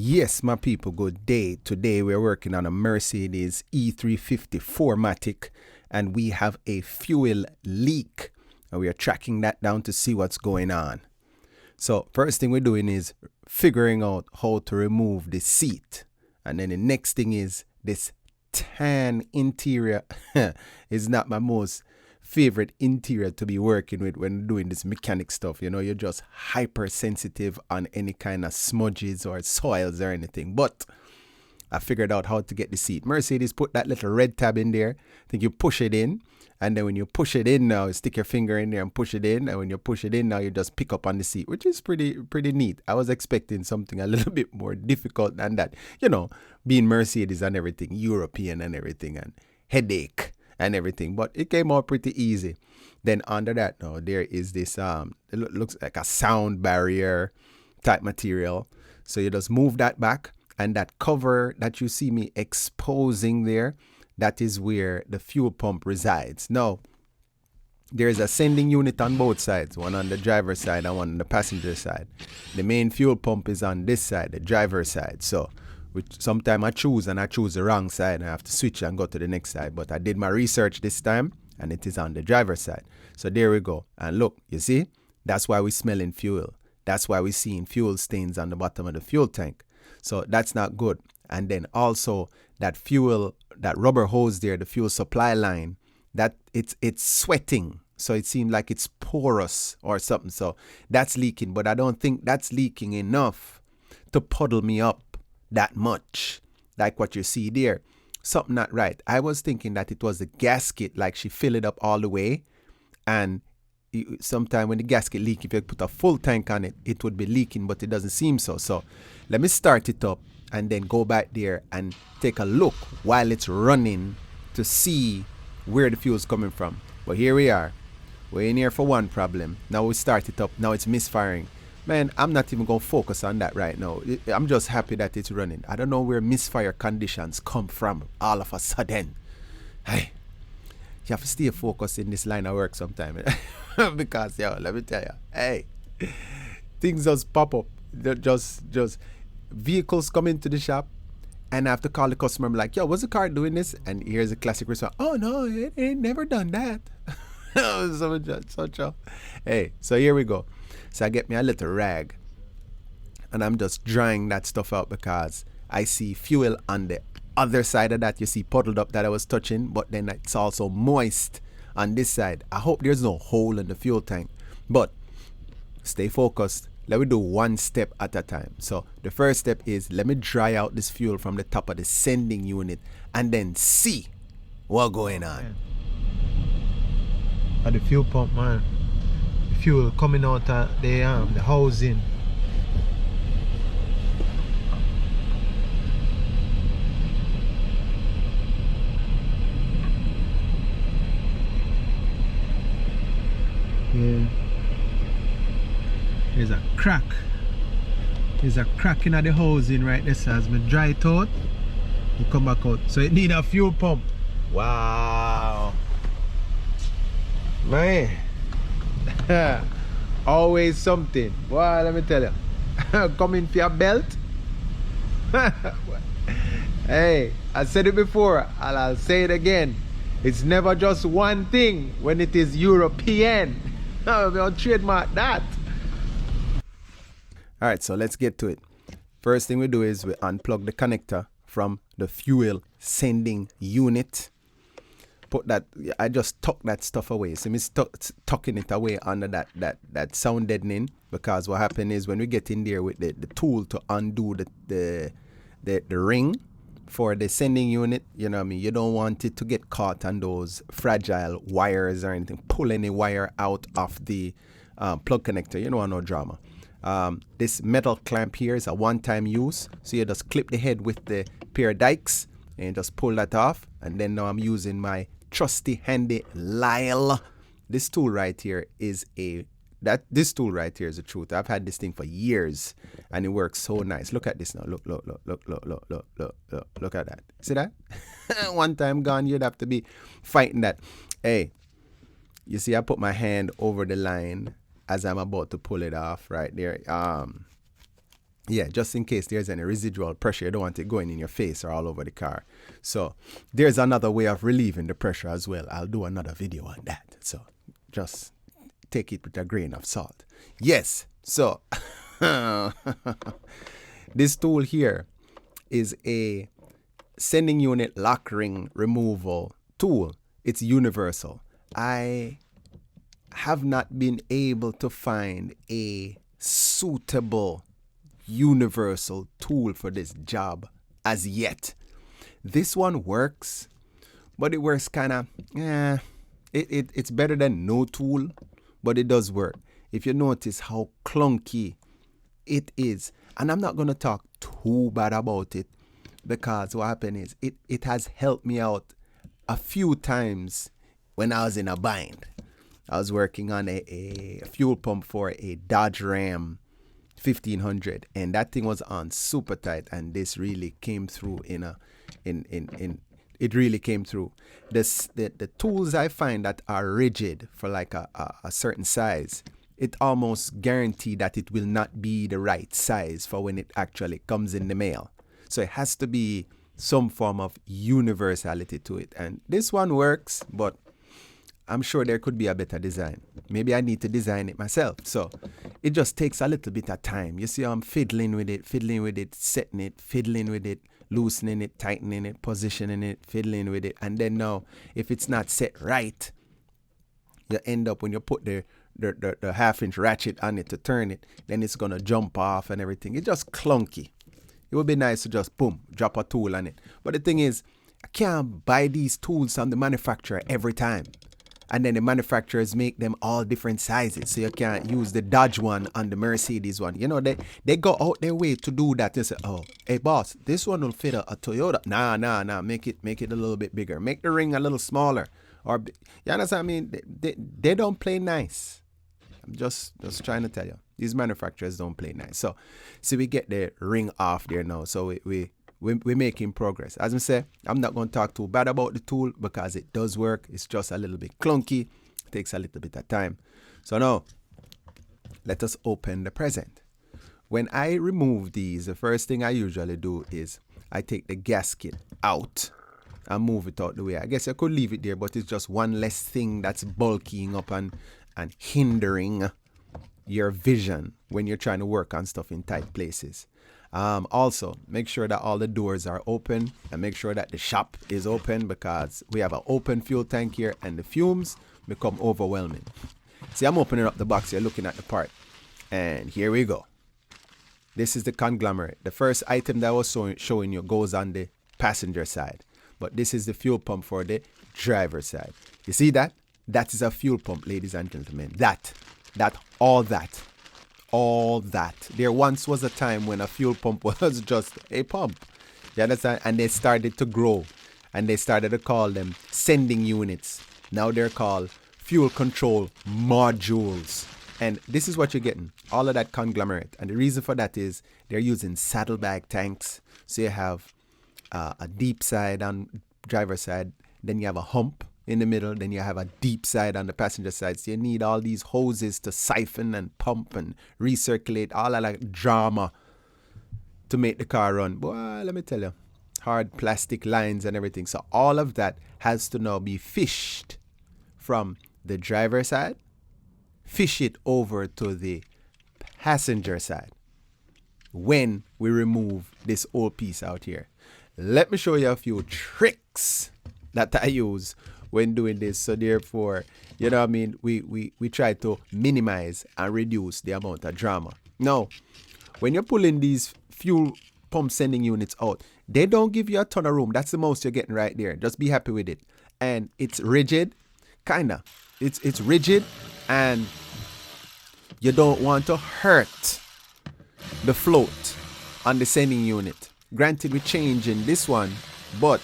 Yes, my people, good day. Today we're working on a Mercedes E350 4MATIC and we have a fuel leak and we are tracking that down to see what's going on. So first thing we're doing is figuring out how to remove the seat. And then the next thing is this tan interior is not my most favorite interior to be working with when doing this mechanic stuff. You know, you're just hypersensitive on any kind of smudges or soils or anything. But I figured out how to get the seat. Mercedes put that little red tab in there. I think you push it in. And then when you push it in now, you stick your finger in there and push it in. And when you push it in now, you just pick up on the seat, which is pretty neat. I was expecting something a little bit more difficult than that. You know, being Mercedes and everything, European and everything, and headache and everything. But it came out pretty easy. Then under that now, there is this, it looks like a sound barrier type material. So you just move that back. And that cover that you see me exposing there, that is where the fuel pump resides. Now, there's a sending unit on both sides, one on the driver's side and one on the passenger side. The main fuel pump is on this side, the driver's side. So sometimes I choose the wrong side and I have to switch and go to the next side. But I did my research this time and it is on the driver's side. So there we go. And look, you see, that's why we're smelling fuel. That's why we're seeing fuel stains on the bottom of the fuel tank. So that's not good. And then also that rubber hose there, the fuel supply line, that it's sweating. So it seems like it's porous or something. So that's leaking, but I don't think that's leaking enough to puddle me up that much. Like what you see there. Something not right. I was thinking that it was the gasket, like she filled it up all the way. And sometime when the gasket leaks, if you put a full tank on it, it would be leaking, but it doesn't seem so. So let me start it up and then go back there and take a look while it's running to see where the fuel is coming from. But here we are. We're in here for one problem. Now we start it up. Now it's misfiring. Man, I'm not even going to focus on that right now. I'm just happy that it's running. I don't know where misfire conditions come from all of a sudden. Hey, you have to stay focused in this line of work sometime. Because, yo, let me tell you, hey, things just pop up. They're just vehicles come into the shop and I have to call the customer and be like, yo, what's the car doing this? And here's a classic response. Oh, no, it ain't never done that. Hey, so here we go. So I get me a little rag and I'm just drying that stuff out because I see fuel on the other side of that. You see puddled up that I was touching, but then it's also moist on this side. I hope there's no hole in the fuel tank, but stay focused. Let me do one step at a time. So the first step is let me dry out this fuel from the top of the sending unit and then see what's going on. At the fuel pump, man. The fuel coming out of the housing. Yeah. There's a crack. There's a crack in the housing right there. So as me dry it out, it come back out. So it need a fuel pump. Wow. Man. Always something. Wow, let me tell you. Coming for your belt. Hey, I said it before and I'll say it again. It's never just one thing when it is European. We'll trademark that. All right, so let's get to it. First thing we do is we unplug the connector from the fuel sending unit. Put that, I just tuck that stuff away. So I'm tucking it away under that sound deadening, because what happened is when we get in there with the tool to undo the ring for the sending unit, you know what I mean, you don't want it to get caught on those fragile wires or anything. Pull any wire out of the plug connector. You don't want no drama. This metal clamp here is a one-time use, so you just clip the head with the pair of dikes and just pull that off. And then now I'm using my trusty handy Lyle. This tool right here is this tool right here is the truth. I've had this thing for years and it works so nice. Look at this now. Look at that. See that? One time gone, you'd have to be fighting that. Hey, you see I put my hand over the line as I'm about to pull it off right there. Yeah, just in case there's any residual pressure, you don't want it going in your face or all over the car. So there's another way of relieving the pressure as well. I'll do another video on that. So just take it with a grain of salt. Yes, so this tool here is a sending unit lock ring removal tool. It's universal. I have not been able to find a suitable universal tool for this job as yet. This one works, but it works kind of, it's better than no tool, but it does work. If you notice how clunky it is, and I'm not going to talk too bad about it, because what happened is it has helped me out a few times when I was in a bind. I was working on a fuel pump for a Dodge Ram 1500, and that thing was on super tight, and this really came through it really came through. The tools I find that are rigid for like a certain size, it almost guaranteed that it will not be the right size for when it actually comes in the mail. So it has to be some form of universality to it. And this one works, but I'm sure there could be a better design. Maybe I need to design it myself. So it just takes a little bit of time. You see, I'm fiddling with it, setting it, fiddling with it, loosening it, tightening it, positioning it, fiddling with it. And then now, if it's not set right, you end up when you put the half-inch ratchet on it to turn it, then it's going to jump off and everything. It's just clunky. It would be nice to just, boom, drop a tool on it. But the thing is, I can't buy these tools from the manufacturer every time. And then the manufacturers make them all different sizes. So you can't use the Dodge one on the Mercedes one. You know, they go out their way to do that. They say, oh, hey, boss, this one will fit a Toyota. Nah. Make it a little bit bigger. Make the ring a little smaller. Or, you understand? I mean, they don't play nice. I'm just trying to tell you. These manufacturers don't play nice. So we get the ring off there now. So we're making progress. As I say, I'm not going to talk too bad about the tool because it does work. It's just a little bit clunky. It takes a little bit of time. So now, let us open the present. When I remove these, the first thing I usually do is I take the gasket out and move it out the way. I guess I could leave it there, but it's just one less thing that's bulking up and hindering your vision when you're trying to work on stuff in tight places. Also, make sure that all the doors are open and make sure that the shop is open because we have an open fuel tank here and the fumes become overwhelming. See, I'm opening up the box here, looking at the part. And here we go. This is the conglomerate. The first item that I was showing you goes on the passenger side. But this is the fuel pump for the driver's side. You see that? That is a fuel pump, ladies and gentlemen. All that. There once was a time when a fuel pump was just a pump. You understand? And they started to grow. And they started to call them sending units. Now they're called fuel control modules. And this is what you're getting. All of that conglomerate. And the reason for that is they're using saddlebag tanks. So you have a deep side on driver's side. Then you have a hump in the middle, then you have a deep side on the passenger side. So you need all these hoses to siphon and pump and recirculate, all of that drama to make the car run. Boy, let me tell you, hard plastic lines and everything. So all of that has to now be fished from the driver's side, fish it over to the passenger side when we remove this old piece out here. Let me show you a few tricks that I use when doing this. So therefore, you know what I mean, we try to minimize and reduce the amount of drama. Now, when you're pulling these fuel pump sending units out, they don't give you a ton of room. That's the most you're getting right there. Just be happy with it. And it's rigid, kinda. It's rigid, and you don't want to hurt the float on the sending unit. Granted, we're changing this one, but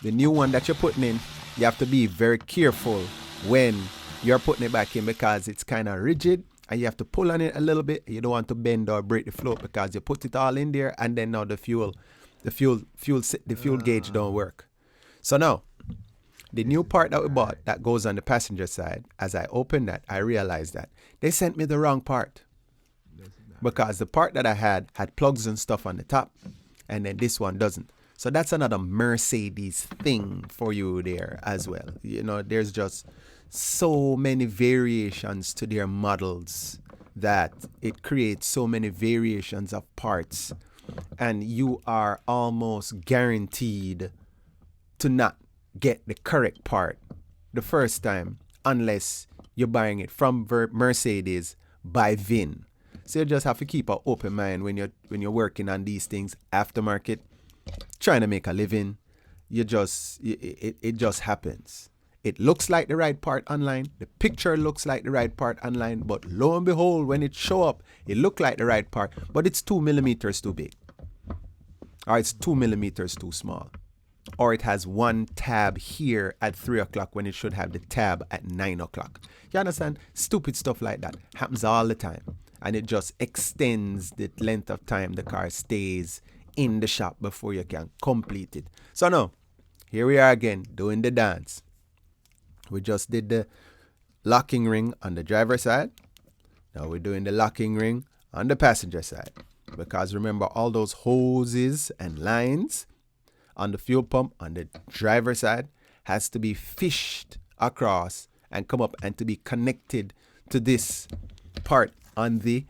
the new one that you're putting in, you have to be very careful when you're putting it back in because it's kind of rigid and you have to pull on it a little bit. You don't want to bend or break the float because you put it all in there and then now the fuel gauge don't work. So now, the new part that we bought that goes on the passenger side, as I opened that, I realized that they sent me the wrong part. because the part that I had plugs and stuff on the top, and then this one doesn't. So that's another Mercedes thing for you there as well. You know, there's just so many variations to their models that it creates so many variations of parts, and you are almost guaranteed to not get the correct part the first time unless you're buying it from Mercedes by VIN. So you just have to keep an open mind when you're working on these things aftermarket, trying to make a living. It just happens. It looks like the right part online. The picture looks like the right part online, but lo and behold, when it show up, it look like the right part, but it's 2 millimeters too big, or it's 2 millimeters too small, or it has one tab here at 3 o'clock when it should have the tab at 9 o'clock. You understand? Stupid stuff like that happens all the time, and it just extends the length of time the car stays in the shop before you can complete it. So now, here we are again doing the dance. We just did the locking ring on the driver's side. Now we're doing the locking ring on the passenger side. Because remember, all those hoses and lines on the fuel pump on the driver's side has to be fished across and come up and to be connected to this part on the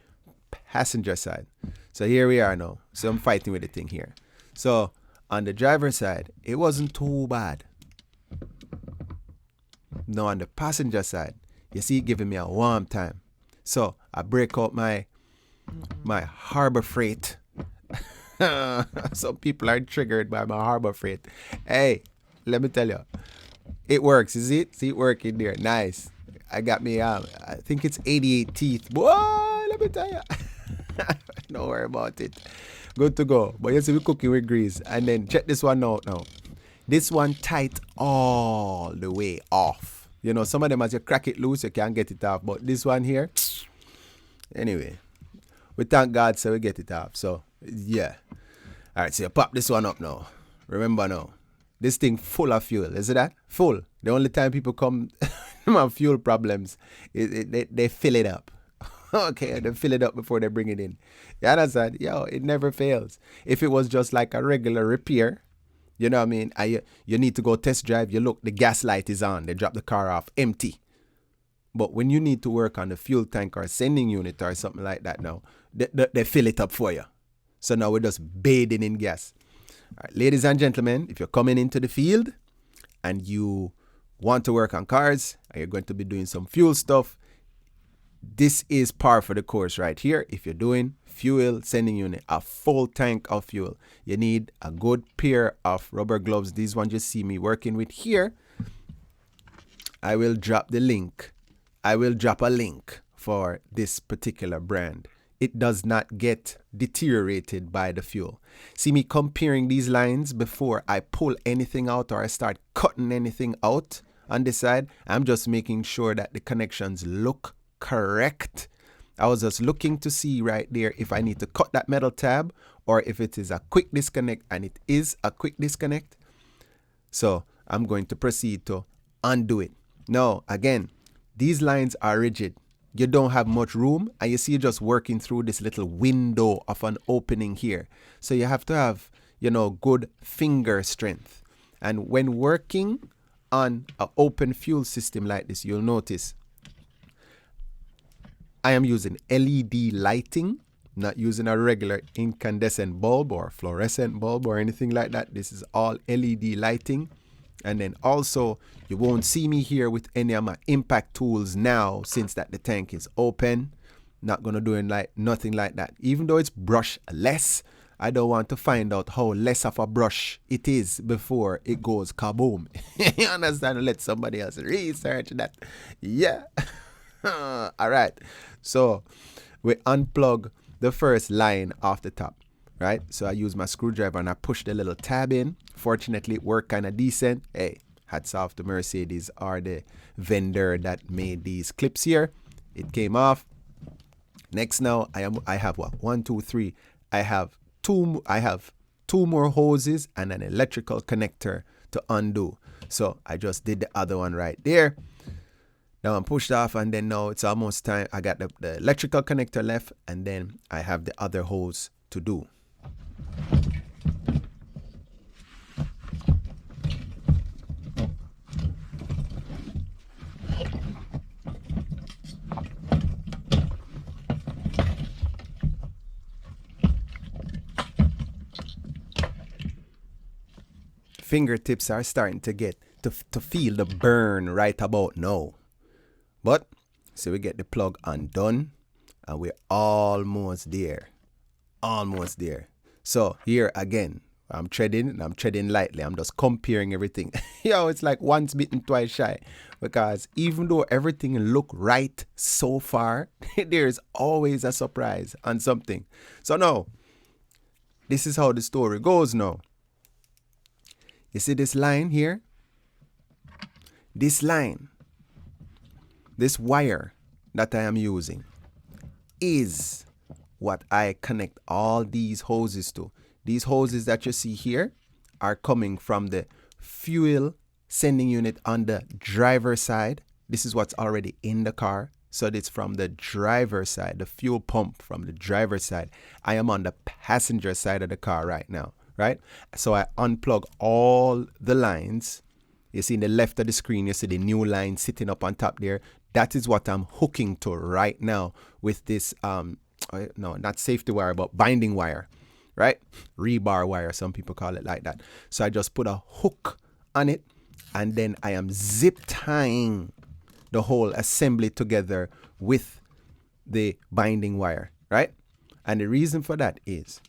passenger side. So here we are now. So I'm fighting with the thing here. So on the driver's side, it wasn't too bad. Now on the passenger side, you see, giving me a warm time. So I break out my Harbor Freight. Some people are triggered by my Harbor Freight. Hey, let me tell you, it works. Is it? See it working there. Nice. I got me, I think it's 88 teeth. Boy, let me tell you. Don't worry about it. Good to go. But you see, we're cooking with grease. And then check this one out now. This one tight all the way off. You know, some of them, as you crack it loose, you can't get it off. But this one here, anyway, we thank God so we get it off. So, yeah. All right, so you pop this one up now. Remember now, this thing full of fuel. Is it that? Full. The only time people come have fuel problems, they fill it up. Okay, they fill it up before they bring it in. You understand? Yo, it never fails. If it was just like a regular repair, you know what I mean? You need to go test drive. You look, the gas light is on. They drop the car off empty. But when you need to work on the fuel tank or sending unit or something like that now, they fill it up for you. So now we're just bathing in gas. All right, ladies and gentlemen, if you're coming into the field and you want to work on cars and you're going to be doing some fuel stuff, this is par for the course right here. If you're doing fuel sending unit, a full tank of fuel, you need a good pair of rubber gloves. These ones you see me working with here. I will drop the link. I will drop a link for this particular brand. It does not get deteriorated by the fuel. See me comparing these lines before I pull anything out or I start cutting anything out on this side. I'm just making sure that the connections look correct. I was just looking to see right there if I need to cut that metal tab or if it is a quick disconnect, and it is a quick disconnect. So I'm going to proceed to undo it. Now, again, these lines are rigid. You don't have much room, and you see you're just working through this little window of an opening here. So you have to have, good finger strength. And when working on an open fuel system like this, you'll notice I am using LED lighting, not using a regular incandescent bulb or fluorescent bulb or anything like that. This is all LED lighting. And then also, you won't see me here with any of my impact tools now, since that the tank is open. Not going to do nothing like that. Even though it's brush less, I don't want to find out how less of a brush it is before it goes kaboom. You understand? Let somebody else research that. Yeah. All right. So we unplug the first line off the top, right? So I use my screwdriver and I push the little tab in. Fortunately, it worked kind of decent. Hey, hats off to Mercedes or the vendor that made these clips here. It came off. Next now, I have what? 1, 2, 3. I have two more hoses and an electrical connector to undo. So I just did the other one right there. Now I'm pushed off, and then now it's almost time. I got the electrical connector left, and then I have the other hose to do. Fingertips are starting to get to feel the burn right about now. But so we get the plug undone, and we're almost there. Almost there. So here again, I'm treading, and I'm treading lightly. I'm just comparing everything. Yo, it's like once bitten, twice shy. Because even though everything look right so far, there's always a surprise on something. So now, this is how the story goes now. You see this line here? This line, this wire that I am using is what I connect all these hoses to. These hoses that you see here are coming from the fuel sending unit on the driver's side. This is what's already in the car. So it's from the driver's side, the fuel pump from the driver's side. I am on the passenger side of the car right now, right? So I unplug all the lines. You see in the left of the screen, you see the new line sitting up on top there. That is what I'm hooking to right now with this, no, not safety wire, but binding wire, right? Rebar wire, some people call it like that. So I just put a hook on it, and then I am zip tying the whole assembly together with the binding wire, right? And the reason for that is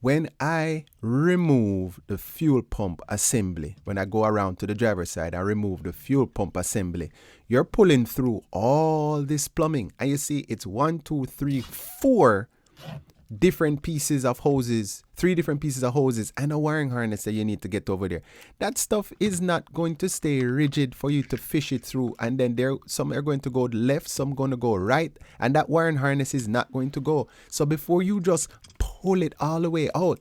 when I remove the fuel pump assembly, when I go around to the driver's side, I remove the fuel pump assembly, you're pulling through all this plumbing. And you see it's 1, 2, 3, 4 different pieces of hoses, 3 different pieces of hoses and a wiring harness that you need to get over there. That stuff is not going to stay rigid for you to fish it through. And then some are going to go left, some going to go right, and that wiring harness is not going to go. So before you just pull it all the way out,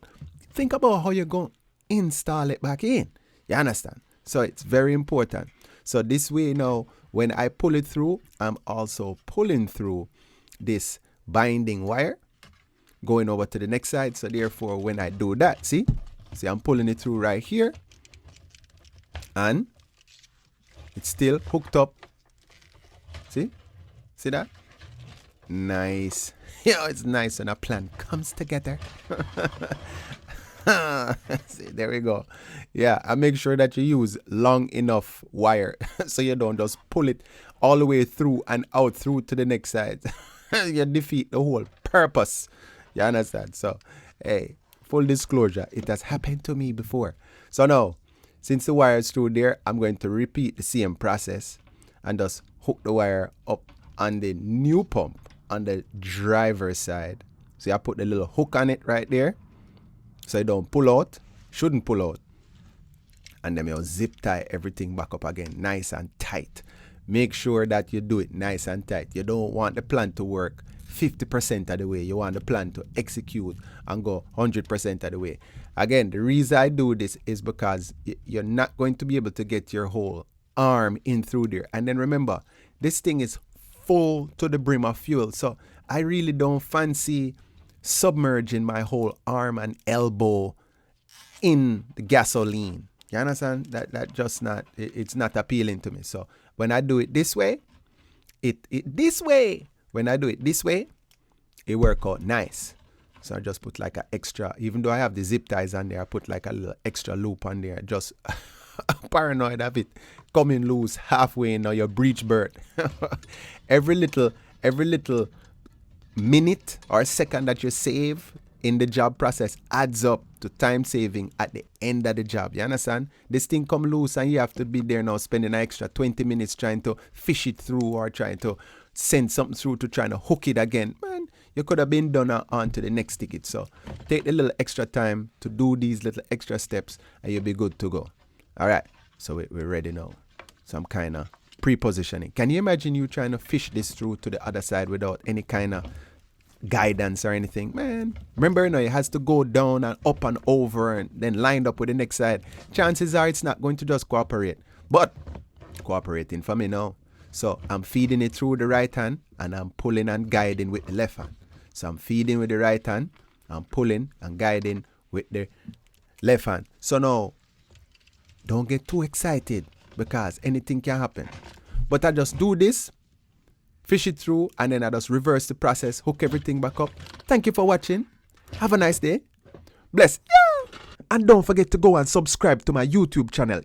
think about how you're going to install it back in. You understand? So it's very important. So this way now, when I pull it through, I'm also pulling through this binding wire going over to the next side. So therefore, when I do that, see I'm pulling it through right here, and it's still hooked up. See that? Nice. Yeah, it's nice when a plan comes together. See, there we go. Yeah, and make sure that you use long enough wire so you don't just pull it all the way through and out through to the next side. You defeat the whole purpose. You understand? So, hey, full disclosure, it has happened to me before. So now, since the wire is through there, I'm going to repeat the same process and just hook the wire up on the new pump on the driver's side. So I put the little hook on it right there, so it don't pull out, shouldn't pull out. And then you'll zip tie everything back up again, nice and tight. Make sure that you do it nice and tight. You don't want the plan to work 50% of the way. You want the plan to execute and go 100% of the way. Again, the reason I do this is because you're not going to be able to get your whole arm in through there. And then remember, this thing is full to the brim of fuel. So I really don't fancy submerging my whole arm and elbow in the gasoline. You understand? That just not, it's not appealing to me. So when I do it this way, when I do it this way, it work out nice. So I just put like an extra, even though I have the zip ties on there, I put like a little extra loop on there. Just paranoid of it coming loose halfway in your breech bird. every little minute or second that you save in the job process adds up to time saving at the end of the job. You understand? This thing come loose and you have to be there now spending an extra 20 minutes trying to fish it through or trying to send something through to trying to hook it again. Man, you could have been done on to the next ticket. So take a little extra time to do these little extra steps and you'll be good to go. All right, so we're ready now. Some kind of pre-positioning. Can you imagine you trying to fish this through to the other side without any kind of guidance or anything? Man, remember, it has to go down and up and over and then lined up with the next side. Chances are it's not going to just cooperate. But cooperating for me now. So I'm feeding it through the right hand and I'm pulling and guiding with the left hand. So I'm feeding with the right hand, I'm pulling and guiding with the left hand. So now, don't get too excited because anything can happen. But I just do this, fish it through, and then I just reverse the process, hook everything back up. Thank you for watching. Have a nice day. Bless. Yeah! And don't forget to go and subscribe to my YouTube channel,